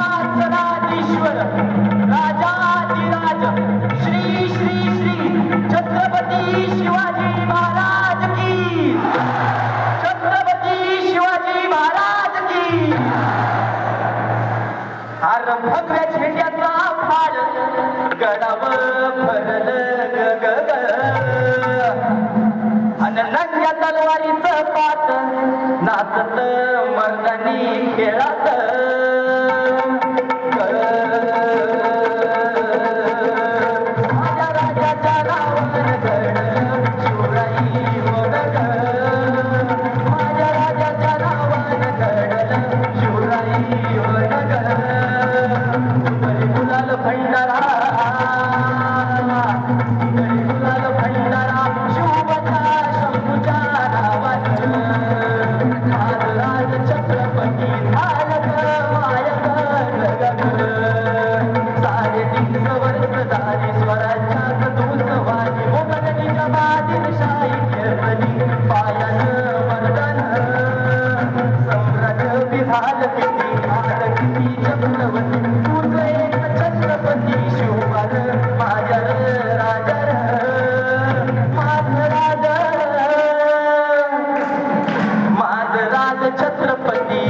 सिंहासनाधीश्वर राजाधिराज श्री श्री श्री छत्रपती शिवाजी महाराज की छत्रपती शिवाजी महाराज की हार भगव्या झेंड्याचा फाळ गडावर भरलं ग अन नंग्या तलवारीचं पाट नाचत मर्दानी खेळात माझ्या राजाच्या रावण गड शिवराई ओढ माझ्या राजाच्या रावण गड शिवराई ओढ गुलाल भंडारा गुलाल भंडारा शिवबचा शंभूच्या नावानं महाराज छत्रपती झालं मायक साडेतीन वर्ष झाली स्वराज्यात दूतवाणी मोगलनीच्या बादिलशाही खेळली पायानं मर्दन सम्राट विभाल किती भाल किती चक्रवर्ती तूच एक छत्रपती शिवबार माझ्या राजा माझ राज छत्रपती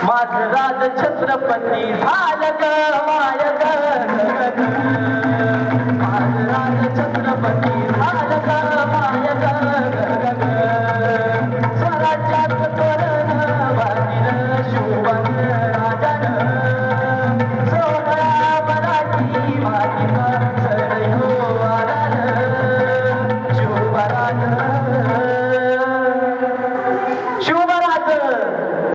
माझ राज छत्रपती झालं ग माय ग